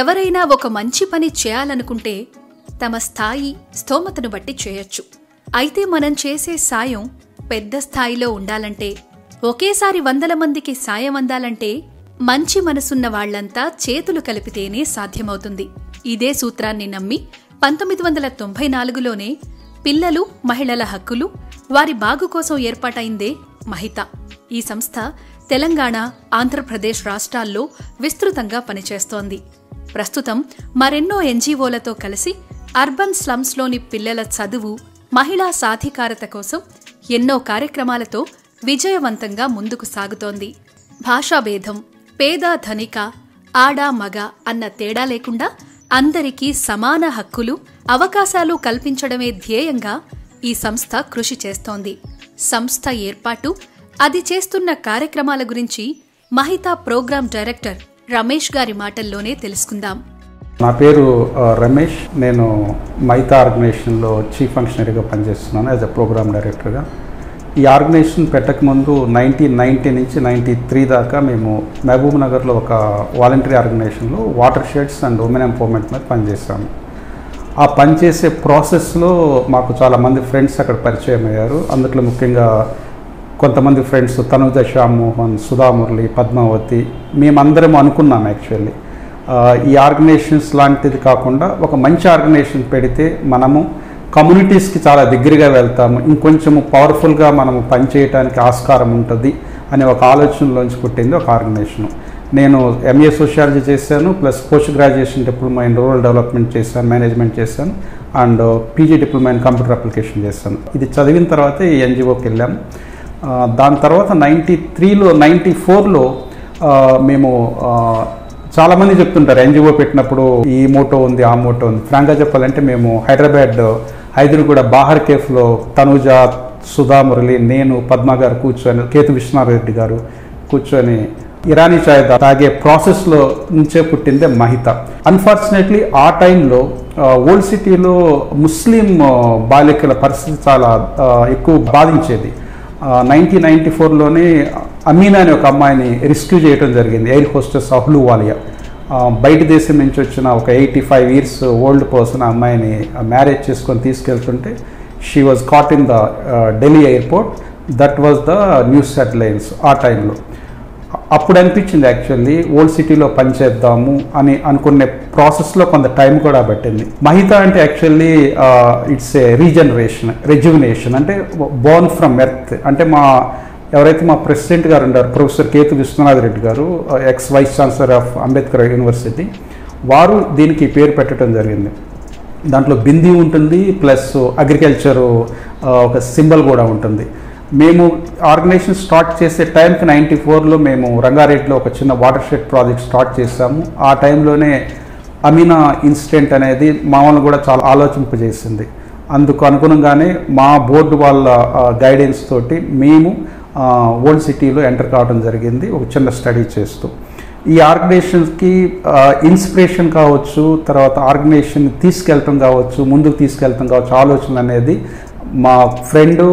ఎవరైనా ఒక మంచి పని చేయాలనుకుంటే తమ స్థాయి స్తోమతను బట్టి చేయొచ్చు. అయితే మనం చేసే సాయం పెద్ద స్థాయిలో ఉండాలంటే, ఒకేసారి 100 మందికి సాయం అందాలంటే మంచి మనసున్న వాళ్లంతా చేతులు కలిపితేనే సాధ్యమవుతుంది. ఇదే సూత్రాన్ని నమ్మి 1994లోనే పిల్లలు, మహిళల హక్కులు, వారి బాగు కోసం ఏర్పాటైందే మహిత. ఈ సంస్థ తెలంగాణ, ఆంధ్రప్రదేశ్ రాష్ట్రాల్లో విస్తృతంగా పనిచేస్తోంది. ప్రస్తుతం మరెన్నో ఎన్జీఓలతో కలిసి అర్బన్ స్లమ్స్లోని పిల్లల చదువు, మహిళా సాధికారత కోసం ఎన్నో కార్యక్రమాలతో విజయవంతంగా ముందుకు సాగుతోంది. భాషాభేదం, పేద ధనిక, ఆడ మగ అన్న తేడా లేకుండా అందరికీ సమాన హక్కులు, అవకాశాలు కల్పించడమే ధ్యేయంగా ఈ సంస్థ కృషి చేస్తోంది. సంస్థ ఏర్పాటు, అది చేస్తున్న కార్యక్రమాల గురించి మహితా ప్రోగ్రామ్ డైరెక్టర్ రమేష్ గారి మాటల్లోనే తెలుసుకుందాం. నా పేరు రమేష్. నేను మహితా ఆర్గనైజేషన్లో చీఫ్ ఫంక్షనరీగా పనిచేస్తున్నాను యాజ్ అ ప్రోగ్రామ్ డైరెక్టర్గా. ఈ ఆర్గనైజేషన్ పెట్టకముందు 1990 నుంచి 93 దాకా మేము మహబూబ్ నగర్లో ఒక వాలంటరీ ఆర్గనైజేషన్లో watersheds and women empowerment మీద పనిచేస్తాము. ఆ పనిచేసే ప్రాసెస్లో మాకు చాలామంది ఫ్రెండ్స్ అక్కడ పరిచయం అయ్యారు. అందులో ముఖ్యంగా కొంతమంది ఫ్రెండ్స్ తనుజ, శ్యామ్మోహన్, సుధామురళి, పద్మావతి. మేమందరం అనుకున్నాం యాక్చువల్లీ ఈ ఆర్గనైజేషన్స్ లాంటిది కాకుండా ఒక మంచి ఆర్గనైజేషన్ పెడితే మనము కమ్యూనిటీస్కి చాలా దగ్గరగా వెళ్తాము, ఇంకొంచెము పవర్ఫుల్గా మనము పనిచేయడానికి ఆస్కారం ఉంటుంది అనే ఒక ఆలోచనలోంచి పుట్టింది ఒక ఆర్గనైజేషన్. నేను ఎంఏ సోషియాలజీ చేశాను, plus post graduation diploma in rural development చేశాను, మేనేజ్మెంట్ చేశాను, and PG diploma in computer application చేశాను. ఇది చదివిన తర్వాత ఈ ఎన్జిఓకి వెళ్ళాము. దాని తర్వాత 93లో 94లో మేము చాలామంది చెప్తుంటారు ఎన్జిఓ పెట్టినప్పుడు ఈ మోటో ఉంది, ఆ మోటో ఉంది. ఫ్రాంక్గా చెప్పాలంటే మేము హైదరాబాద్ బాహర్ కేఫ్లో తనుజ, సుధామురళి, నేను, పద్మ గారు కూర్చొని, కేతు విశ్వనాథరెడ్డి గారు కూర్చొని ఇరానీ చాయ్ తాగే ప్రాసెస్లో నుంచే పుట్టిందే మహిత. అన్ఫార్చునేట్లీ ఆ టైంలో ఓల్డ్ సిటీలో ముస్లిం బాలికల పరిస్థితి చాలా ఎక్కువ బాధించేది. 1994లోనే అమీనా అనే ఒక అమ్మాయిని రెస్క్యూ చేయడం జరిగింది. ఎయిర్ హోస్టెస్ అహ్లూవాలియా, బయట దేశం నుంచి వచ్చిన ఒక 85 years ఓల్డ్ పర్సన్. ఆ అమ్మాయిని మ్యారేజ్ చేసుకొని తీసుకెళ్తుంటే she was caught in the Delhi airport. That was the news headlines ఆ టైంలో. అప్పుడు అనిపించింది యాక్చువల్లీ ఓల్డ్ సిటీలో పనిచేద్దాము అని అనుకునే ప్రాసెస్లో కొంత టైం కూడా పట్టింది. మహిత అంటే యాక్చువల్లీ ఇట్స్ ఏ రెజ్యువినేషన్, అంటే బోర్న్ ఫ్రమ్ ఎర్త్. అంటే ఎవరైతే మా ప్రెసిడెంట్ గారు ఉన్నారు, ప్రొఫెసర్ కేతు విశ్వనాథరెడ్డి గారు, ex vice chancellor of Ambedkar university, వారు దీనికి పేరు పెట్టడం జరిగింది. దాంట్లో బిందీ ఉంటుంది, ప్లస్ అగ్రికల్చరు ఒక సింబల్ కూడా ఉంటుంది. మేము ఆర్గనైజేషన్ స్టార్ట్ చేసే టైంకి 94లో మేము రంగారెడ్డిలో ఒక చిన్న వాటర్ షెడ్ ప్రాజెక్ట్ స్టార్ట్ చేసాము. ఆ టైంలోనే అమీనా ఇన్సిడెంట్ అనేది మామూలు కూడా చాలా ఆలోచింపజేసింది. అందుకు అనుగుణంగానే మా బోర్డు వాళ్ళ గైడెన్స్ తోటి మేము ఓల్డ్ సిటీలో ఎంటర్ కావడం జరిగింది, ఒక చిన్న స్టడీ చేస్తూ. ఈ ఆర్గనైజేషన్కి ఇన్స్పిరేషన్ కావచ్చు, తర్వాత ఆర్గనైజేషన్ తీసుకెళ్ళటం కావచ్చు, ముందుకు తీసుకెళ్ళటం కావచ్చు, ఆలోచన అనేది మా ఫ్రెండు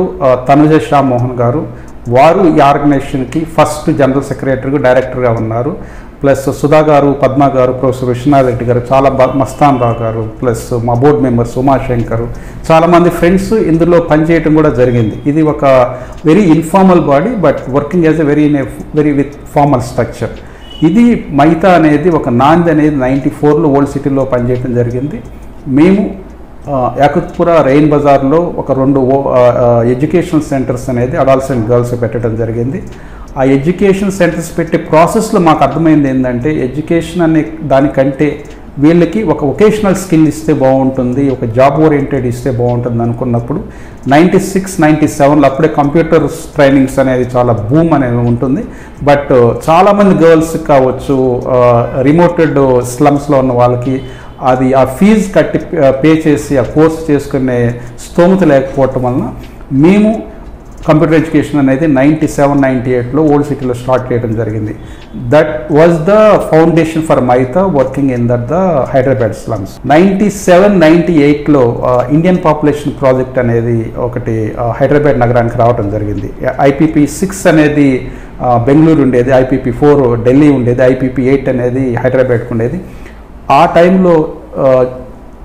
తనుజ శ్యామ్మోహన్ గారు, వారు ఈ ఆర్గనైజేషన్కి ఫస్ట్ జనరల్ సెక్రటరీగా, డైరెక్టర్గా ఉన్నారు. ప్లస్ సుధా గారు, పద్మ గారు, ప్రొఫెసర్ విశ్వనాథరెడ్డి గారు, చాలా మస్తాన్ రావు గారు, ప్లస్ మా బోర్డు మెంబర్స్ ఉమాశంకర్, చాలామంది ఫ్రెండ్స్ ఇందులో పనిచేయటం కూడా జరిగింది. ఇది ఒక very informal body, but working as a very with formal structure. ఇది మహితా అనేది ఒక నాంది అనేది 94లో ఓల్డ్ సిటీలో పనిచేయడం జరిగింది. మేము యాకుత్పురా, రెయిన్ బజార్లో ఒక 2 ఎడ్యుకేషనల్ సెంటర్స్ అనేది అడల్ట్స్ అండ్ గర్ల్స్ పెట్టడం జరిగింది. ఆ ఎడ్యుకేషన్ సెంటర్స్ పెట్టే ప్రాసెస్లో మాకు అర్థమైంది ఏంటంటే, ఎడ్యుకేషన్ అనే దానికంటే వీళ్ళకి ఒక వొకేషనల్ స్కిల్ ఇస్తే బాగుంటుంది, ఒక జాబ్ ఓరియంటెడ్ ఇస్తే బాగుంటుంది అనుకున్నప్పుడు 96, 97లో అప్పుడే కంప్యూటర్ ట్రైనింగ్స్ అనేది చాలా బూమ్ అనేది ఉంటుంది. బట్ చాలామంది గర్ల్స్ కావచ్చు, రిమోటెడ్ స్లమ్స్లో ఉన్న వాళ్ళకి అది ఆ ఫీజు కట్టి పే చేసి ఆ కోర్స్ చేసుకునే స్తోమత లేకపోవటం వలన మేము కంప్యూటర్ ఎడ్యుకేషన్ అనేది 97, 98లో ఓల్డ్ సిటీలో స్టార్ట్ చేయడం జరిగింది. That was the foundation for Mahita working in the Hyderabad slums. 97, 98లో ఇండియన్ పాపులేషన్ ప్రాజెక్ట్ అనేది ఒకటి హైదరాబాద్ నగరానికి రావడం జరిగింది. IPP6 అనేది బెంగళూరు ఉండేది, IPP4 ఢిల్లీ ఉండేది, IPP8 అనేది హైదరాబాద్కు ఉండేది. ఆ టైంలో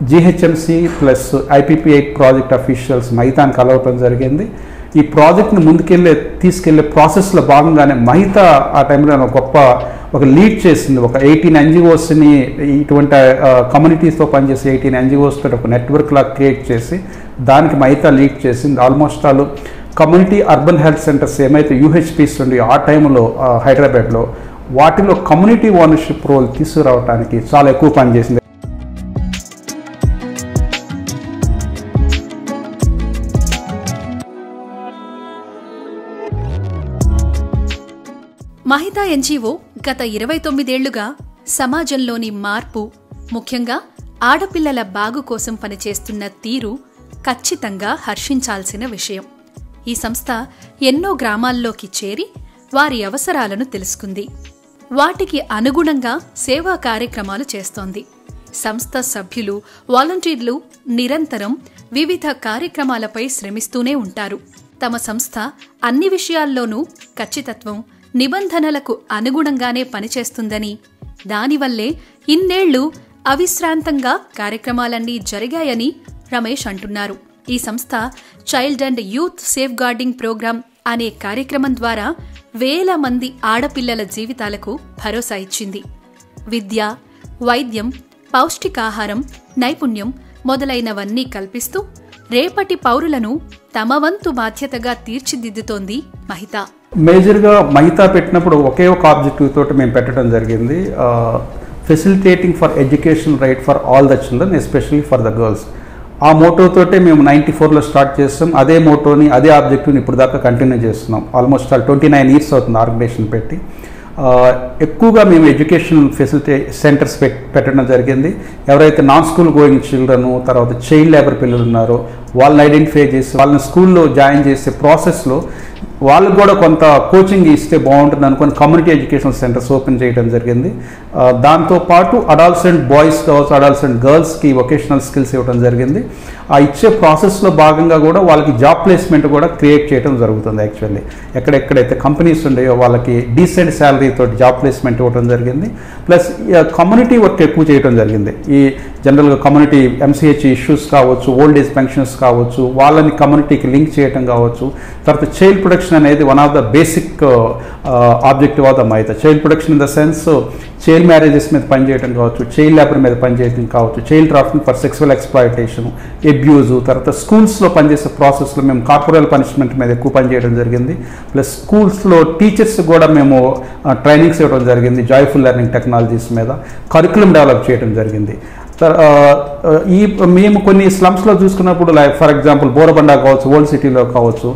జిహెచ్ఎంసి ప్లస్ ఐపీపీ8 ప్రాజెక్ట్ అఫీషియల్స్ మైతాని కలవటం జరిగింది. ఈ ప్రాజెక్ట్ని తీసుకెళ్లే ప్రాసెస్లో భాగంగానే మహిత ఆ టైంలో ఒక లీడ్ చేసింది. ఒక 18 NGOsని ఇటువంటి కమ్యూనిటీస్తో పనిచేసే 18 NGOs తోటి ఒక నెట్వర్క్ లాగా క్రియేట్ చేసి దానికి మహిత లీడ్ చేసింది. Almost all community urban health centres ఏమైతే యూహెచ్పీస్ ఉండి ఆ టైంలో హైదరాబాద్లో వాటిలో కమ్యూనిటీ ఓనర్షిప్ రోల్ తీసుకురావడానికి చాలా ఎక్కువ పనిచేసింది. మహిత ఎన్జీఓ గత 29 ఏళ్లుగా సమాజంలోని మార్పు, ముఖ్యంగా ఆడపిల్లల బాగు కోసం పనిచేస్తున్న తీరు ఖచ్చితంగా హర్షించాల్సిన విషయం. ఈ సంస్థ ఎన్నో గ్రామాల్లోకి చేరి వారి అవసరాలను తెలుసుకుంది. వాటికి అనుగుణంగా సేవా కార్యక్రమాలు చేస్తోంది. సంస్థ సభ్యులు, వాలంటీర్లు నిరంతరం వివిధ కార్యక్రమాలపై శ్రమిస్తూనే ఉంటారు. తమ సంస్థ అన్ని విషయాల్లోనూ ఖచ్చితత్వం, నిబంధనలకు అనుగుణంగానే పనిచేస్తుందని, దానివల్లే ఇన్నేళ్లు అవిశ్రాంతంగా కార్యక్రమాలన్నీ జరిగాయని రమేష్ అంటున్నారు. ఈ సంస్థ child and youth safeguarding programme అనే కార్యక్రమం ద్వారా వేల మంది ఆడపిల్లల జీవితాలకు భరోసా ఇచ్చింది. విద్య, వైద్యం, పౌష్టికాహారం, నైపుణ్యం మొదలైనవన్నీ కల్పిస్తూ రేపటి పౌరులను తమ వంతు బాధ్యతగా తీర్చిదిద్దుతోంది మహిత. మేజర్గా మహిత పెట్టినప్పుడు ఒకే ఒక ఆబ్జెక్టివ్ తోటి మేము పెట్టడం జరిగింది. Facilitating for education right for all the children, especially for the girls. ఆ మోటోతోటే మేము 94లో స్టార్ట్ చేస్తాం. అదే మోటోని, అదే ఆబ్జెక్టివ్ని ఇప్పుడు దాకా కంటిన్యూ చేస్తున్నాం. ఆల్మోస్ట్ 29 years అవుతుంది ఆర్గనైజేషన్ పెట్టి. ఎక్కువగా మేము ఎడ్యుకేషన్ ఫెసిలిటీ సెంటర్స్ పెట్టడం జరిగింది. ఎవరైతే నాన్ స్కూల్ గోయింగ్ చిల్డ్రన్, తర్వాత చైల్డ్ లేబర్ పిల్లలు ఉన్నారో వాళ్ళని ఐడెంటిఫై చేసి వాళ్ళని స్కూల్లో జాయిన్ చేసే ప్రాసెస్లో వాళ్ళకు కూడా కొంత కోచింగ్ ఇస్తే బాగుంటుంది అనుకుని కమ్యూనిటీ ఎడ్యుకేషన్ సెంటర్స్ ఓపెన్ చేయడం జరిగింది. దాంతోపాటు అడాల్సెంట్ బాయ్స్ కావచ్చు, అడాల్సెంట్ గర్ల్స్కి వొకేషనల్ స్కిల్స్ ఇవ్వడం జరిగింది. ఆ ఇచ్చే ప్రాసెస్లో భాగంగా కూడా వాళ్ళకి జాబ్ ప్లేస్మెంట్ కూడా క్రియేట్ చేయడం జరుగుతుంది. యాక్చువల్లీ ఎక్కడెక్కడైతే కంపెనీస్ ఉన్నాయో వాళ్ళకి డీసెంట్ శాలరీ తోటి జాబ్ ప్లేస్మెంట్ ఇవ్వడం జరిగింది. ప్లస్ కమ్యూనిటీ వర్క్ ఎక్కువ చేయడం జరిగింది. ఈ జనరల్గా కమ్యూనిటీ ఎంసీహెచ్ ఇష్యూస్ కావచ్చు, ఓల్డ్ ఏజ్ పెన్షన్స్ కావచ్చు, వాళ్ళని కమ్యూనిటీకి లింక్ చేయడం కావచ్చు. తర్వాత చైల్డ్ ప్రొటెక్షన్ అనేది one of the basic objective of the Mahita. Child protection in the sense child marriages మీద పనిచేయడం కావచ్చు, చైల్డ్ లేబర్ మీద పనిచేయడం కావచ్చు, child trafficking for sexual exploitation, abuse. తర్వాత స్కూల్స్లో పనిచేసే ప్రాసెస్లో మేము కార్పొరల్ పనిష్మెంట్ మీద ఎక్కువ పనిచేయడం జరిగింది. ప్లస్ స్కూల్స్లో టీచర్స్ కూడా మేము ట్రైనింగ్స్ ఇవ్వడం జరిగింది. జాయ్ఫుల్ లెర్నింగ్ టెక్నాలజీస్ మీద కరికులం డెవలప్ చేయడం జరిగింది. మేము కొన్ని స్లమ్స్లో చూసుకున్నప్పుడు ఫర్ ఎగ్జాంపుల్ బోరబండ కావచ్చు, ఓల్డ్ సిటీలో కావచ్చు,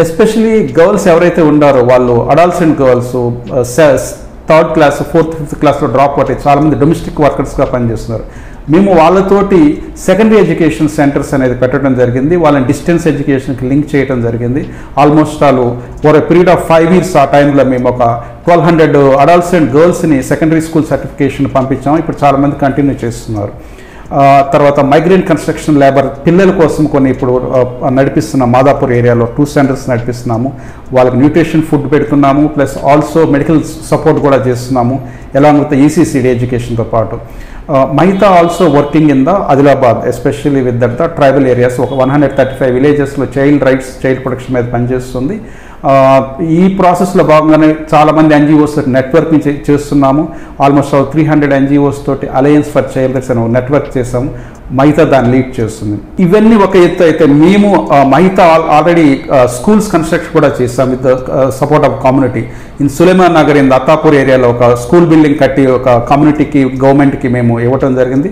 ఎస్పెషలీ గర్ల్స్ ఎవరైతే ఉన్నారో వాళ్ళు adolescent girls 3rd class 4th 5th classలో డ్రాప్ అవుతాయి. చాలామంది డొమెస్టిక్ వర్కర్స్గా పనిచేస్తున్నారు. మేము వాళ్ళతోటి సెకండరీ ఎడ్యుకేషన్ సెంటర్స్ అనేది పెట్టడం జరిగింది. వాళ్ళని డిస్టెన్స్ ఎడ్యుకేషన్కి లింక్ చేయడం జరిగింది. ఆల్మోస్ట్ వాళ్ళు for a period of 5 years ఆ టైంలో మేము ఒక 1200 అడాల్సెంట్ గర్ల్స్ని సెకండరీ స్కూల్ సర్టిఫికేషన్ పంపించాము. ఇప్పుడు చాలామంది కంటిన్యూ చేస్తున్నారు. తర్వాత మైగ్రెంట్ కన్స్ట్రక్షన్ లేబర్ పిల్లల కోసం కొన్ని ఇప్పుడు నడిపిస్తున్నాం. మాదాపూర్ ఏరియాలో 2 centers నడిపిస్తున్నాము. వాళ్ళకి న్యూట్రిషన్ ఫుడ్ పెడుతున్నాము. ప్లస్ ఆల్సో మెడికల్ సపోర్ట్ కూడా చేస్తున్నాము, ఎలాంగ్ విత్ ఈసీసీడీ ఎడ్యుకేషన్తో పాటు. Mahita also working in the Adilabad, especially with that the tribal areas. ఒక 135 villagesలో చైల్డ్ రైట్స్, చైల్డ్ ప్రొటెక్షన్ మీద పనిచేస్తుంది. ఈ ప్రాసెస్లో భాగంగానే చాలామంది NGOs నెట్వర్కింగ్ చేస్తున్నాము. ఆల్మోస్ట్ 300 NGOs తోటి అలయన్స్ ఫర్ చైల్డ్ రైట్స్ అని నెట్వర్క్ చేసాము. మహిత దాన్ని లీడ్ చేస్తుంది. ఇవన్నీ ఒక ఎత్తు అయితే, మేము మహిత ఆల్రెడీ స్కూల్స్ కన్స్ట్రక్షన్ కూడా చేస్తాం with support of community. In Suleman Nagar in Attapur ఏరియాలో ఒక స్కూల్ బిల్డింగ్ కట్టి ఒక కమ్యూనిటీకి, గవర్నమెంట్కి మేము ఇవ్వటం జరిగింది.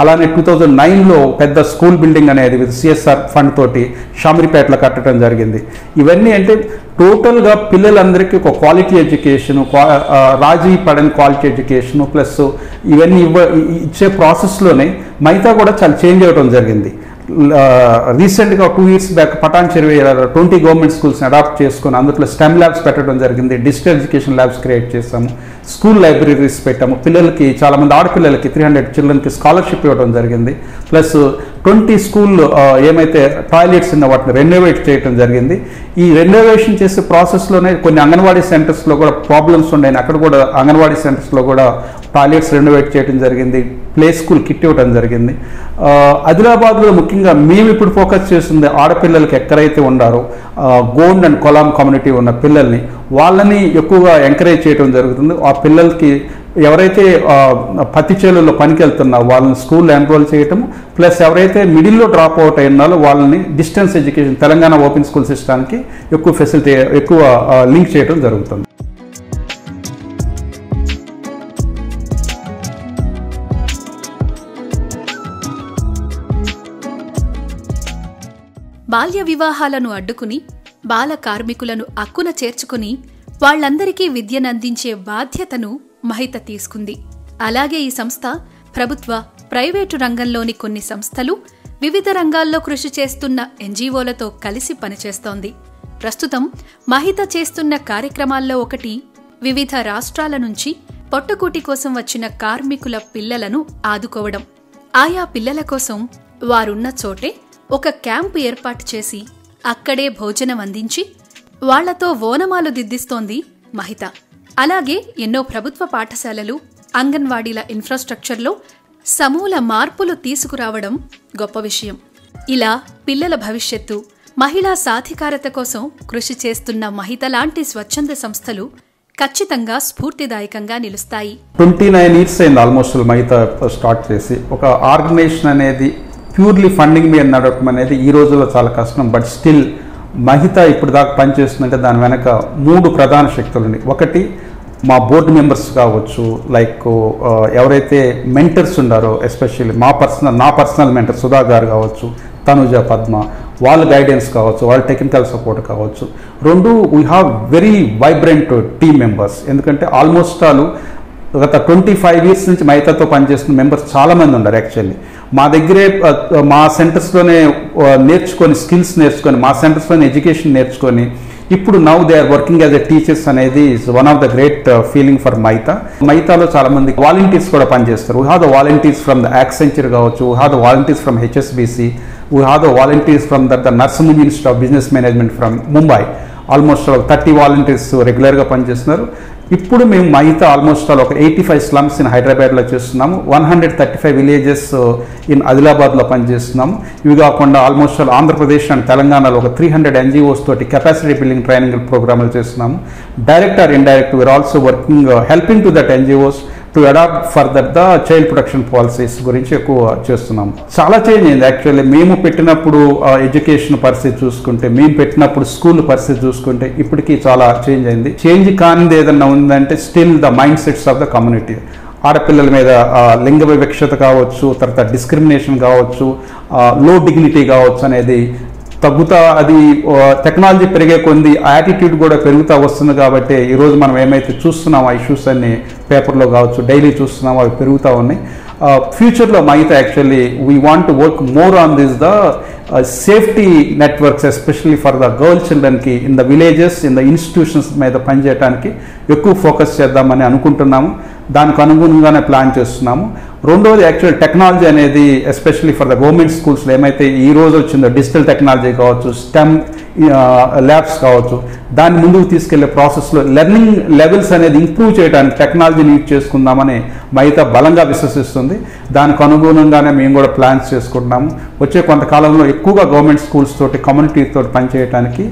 అలానే 2009లో పెద్ద స్కూల్ బిల్డింగ్ అనేది విత్ CSR ఫండ్ తోటి షామిరిపేటలో కట్టడం జరిగింది. ఇవన్నీ అంటే టోటల్గా పిల్లలందరికీ ఒక క్వాలిటీ ఎడ్యుకేషను, రాజీ పడని క్వాలిటీ ఎడ్యుకేషను, ప్లస్ ఇవన్నీ ఇచ్చే ప్రాసెస్లోనే మహిత కూడా చాలా చేంజ్ అవ్వడం జరిగింది. రీసెంట్గా 2 years బ్యాక్ పటాన్ చెరువు 20 గవర్నమెంట్ స్కూల్స్ని అడాప్ట్ చేసుకొని అందులో స్టెమ్ ల్యాబ్స్ పెట్టడం జరిగింది. డిజిటల్ ఎడ్యుకేషన్ ల్యాబ్స్ క్రియేట్ చేస్తాము. స్కూల్ లైబ్రరీస్ పెట్టాము. పిల్లలకి, చాలామంది ఆడపిల్లలకి 300 చిల్డ్రన్కి స్కాలర్షిప్ ఇవ్వడం జరిగింది. ప్లస్ 20 స్కూల్ ఏమైతే టాయిలెట్స్ ఉన్న వాటిని రెనోవేట్ చేయడం జరిగింది. ఈ రెనోవేషన్ చేసే ప్రాసెస్లోనే కొన్ని అంగన్వాడీ సెంటర్స్లో కూడా ప్రాబ్లమ్స్ ఉన్నాయి. అక్కడ కూడా అంగన్వాడీ సెంటర్స్లో కూడా టాయిలెట్స్ రెనోవేట్ చేయడం జరిగింది. ప్లే స్కూల్ కిట్ ఇవ్వడం జరిగింది. ఆదిలాబాద్లో ముఖ్యంగా మేము ఇప్పుడు ఫోకస్ చేస్తుంది ఆడపిల్లలకి ఎక్కడైతే ఉండారో గోండ్ అండ్ కొలాం కమ్యూనిటీ ఉన్న పిల్లల్ని వాళ్ళని ఎక్కువగా ఎంకరేజ్ చేయడం జరుగుతుంది. ఆ పిల్లలకి ఎవరైతే పత్తి చేలుల్లో పనికి వెళ్తున్నారో వాళ్ళని స్కూల్లో ఎన్రోల్ చేయటం, ప్లస్ ఎవరైతే మిడిల్లో డ్రాప్ అవుట్ అయినారో వాళ్ళని distance education Telangana open school సిస్టానికి ఎక్కువ ఫెసిలిటీ ఎక్కువ లింక్ చేయడం జరుగుతుంది. బాల్య వివాహాలను అడ్డుకుని బాల కార్మికులను అక్కున చేర్చుకుని వాళ్లందరికీ విద్యనందించే బాధ్యతను మహిత తీసుకుంది. అలాగే ఈ సంస్థ ప్రభుత్వ, ప్రైవేటు రంగంలోని కొన్ని సంస్థలు, వివిధ రంగాల్లో కృషి చేస్తున్న ఎన్జీఓలతో కలిసి పనిచేస్తోంది. ప్రస్తుతం మహిత చేస్తున్న కార్యక్రమాల్లో ఒకటి వివిధ రాష్ట్రాల నుంచి పొట్టకూటి కోసం వచ్చిన కార్మికుల పిల్లలను ఆదుకోవడం. ఆయా పిల్లల కోసం వారున్న చోటే ఒక క్యాంపు ఏర్పాటు చేసి అక్కడే భోజనం అందించి వాళ్లతో ఓనమాలు దిద్దిస్తోంది మహిత. అలాగే ఎన్నో ప్రభుత్వ పాఠశాలలు, అంగన్వాడీల ఇన్ఫ్రాస్ట్రక్చర్లో సమూల మార్పులు తీసుకురావడం గొప్ప విషయం. ఇలా పిల్లల భవిష్యత్తు, మహిళా సాధికారత కోసం కృషి చేస్తున్న మహిత లాంటి స్వచ్ఛంద సంస్థలు ఖచ్చితంగా స్ఫూర్తిదాయకంగా నిలుస్తాయి. 29 years అయింది ఆల్మోస్ట్ మహిత స్టార్ట్ చేసి. ఒక ఆర్గనైజేషన్ అనేది ప్యూర్లీ ఫండింగ్ మీద నడవడం అనేది ఈ రోజుల్లో చాలా కష్టం. బట్ స్టిల్ మహిత ఇప్పుడు దాకా పనిచేస్తుందంటే దాని వెనక 3 ప్రధాన శక్తులు ఉన్నాయి. ఒకటి మా బోర్డు మెంబర్స్ కావచ్చు, లైక్ ఎవరైతే మెంటర్స్ ఉండారో, ఎస్పెషల్లీ నా పర్సనల్ మెంటర్ సుధా గారు కావచ్చు, తనుజ, పద్మ, వాళ్ళ గైడెన్స్ కావచ్చు, వాళ్ళ టెక్నికల్ సపోర్ట్ కావచ్చు. 2 we have very vibrant team members. ఎందుకంటే ఆల్మోస్ట్ గత 25 years నుంచి మహితతో పనిచేస్తున్న మెంబర్స్ చాలామంది ఉన్నారు. యాక్చువల్లీ మా దగ్గరే మా సెంటర్స్లోనే నేర్చుకొని, స్కిల్స్ నేర్చుకొని, మా సెంటర్స్లోనే ఎడ్యుకేషన్ నేర్చుకొని ఇప్పుడు now they are working as a teachers అనేది is one of the great feeling for Mahita. మహితలో చాలా మంది వాలంటీర్స్ కూడా పనిచేస్తారు. We have the volunteers from the Accenture కావచ్చు, we have the volunteers from HSBC, we have the volunteers from the nursing institute of business management from Mumbai. Almost 30 volunteers రెగ్యులర్గా పనిచేస్తున్నారు. ఇప్పుడు మేము మహిత ఆల్మోస్ట్ ఒక 85 స్లమ్స్ ఇన్ హైదరాబాద్లో చేస్తున్నాము, 135 విలేజెస్ ఇన్ ఆదిలాబాద్లో పనిచేస్తున్నాము. ఇవి కాకుండా ఆల్మోస్ట్ ఆంధ్రప్రదేశ్ అండ్ తెలంగాణలో ఒక 300 NGOs తోటి కెపాసిటీ బిల్డింగ్ ట్రైనింగ్ ప్రోగ్రాములు చేస్తున్నాము. Direct or indirect we're also working helping to that NGOs to adopt further the child protection policies గురించి ఎక్కువ చేస్తున్నాము. చాలా చేంజ్ అయింది యాక్చువల్లీ. మేము పెట్టినప్పుడు ఎడ్యుకేషన్ పరిస్థితి చూసుకుంటే, మేము పెట్టినప్పుడు స్కూల్ పరిస్థితి చూసుకుంటే ఇప్పటికీ చాలా చేంజ్ అయింది. చేంజ్ కానిది ఏదన్నా ఉందంటే still the mind sets of the community. ఆడపిల్లల మీద లింగ వివక్షత కావచ్చు, తర్వాత డిస్క్రిమినేషన్ కావచ్చు, లో డిగ్నిటీ కావచ్చు అనేది తగ్గుతా, అది టెక్నాలజీ పెరిగే కొంది యాటిట్యూడ్ కూడా పెరుగుతూ వస్తుంది. కాబట్టి ఈరోజు మనం ఏమైతే చూస్తున్నామో ఆ ఇష్యూస్ అన్ని పేపర్లో కావచ్చు, డైలీ చూస్తున్నామో అవి పెరుగుతూ ఉన్నాయి. ఫ్యూచర్లో Mahita actually we want to work more on this the safety networks, especially for the girl చిల్డ్రన్కి in the villages, in the institutions మీద పనిచేయడానికి ఎక్కువ ఫోకస్ చేద్దామని అనుకుంటున్నాము. దానికి అనుగుణంగానే ప్లాన్ చేస్తున్నాము. రెండోది యాక్చువల్ టెక్నాలజీ అనేది ఎస్పెషల్లీ ఫర్ ద గవర్నమెంట్ స్కూల్స్లో ఏమైతే ఈ రోజు వచ్చిందో డిజిటల్ టెక్నాలజీ కావచ్చు, స్టెమ్ ల్యాబ్స్ కావచ్చు, దాన్ని ముందుకు తీసుకెళ్లే ప్రాసెస్లో లెర్నింగ్ లెవెల్స్ అనేది ఇంప్రూవ్ చేయడానికి టెక్నాలజీని యూజ్ చేసుకుందామని మహిత బలంగా విశ్వసిస్తుంది. దానికి అనుగుణంగానే మేము కూడా ప్లాన్స్ చేసుకుంటున్నాము. వచ్చే కొంతకాలంలో ఎక్కువగా గవర్నమెంట్ స్కూల్స్ తోటి, కమ్యూనిటీ తోటి పనిచేయడానికి,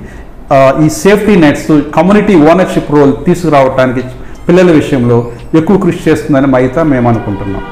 ఈ safety nets, community ownership role తీసుకురావడానికి పిల్లల విషయంలో ఎక్కువ కృషి చేస్తుందని మహిత మేము అనుకుంటున్నాం.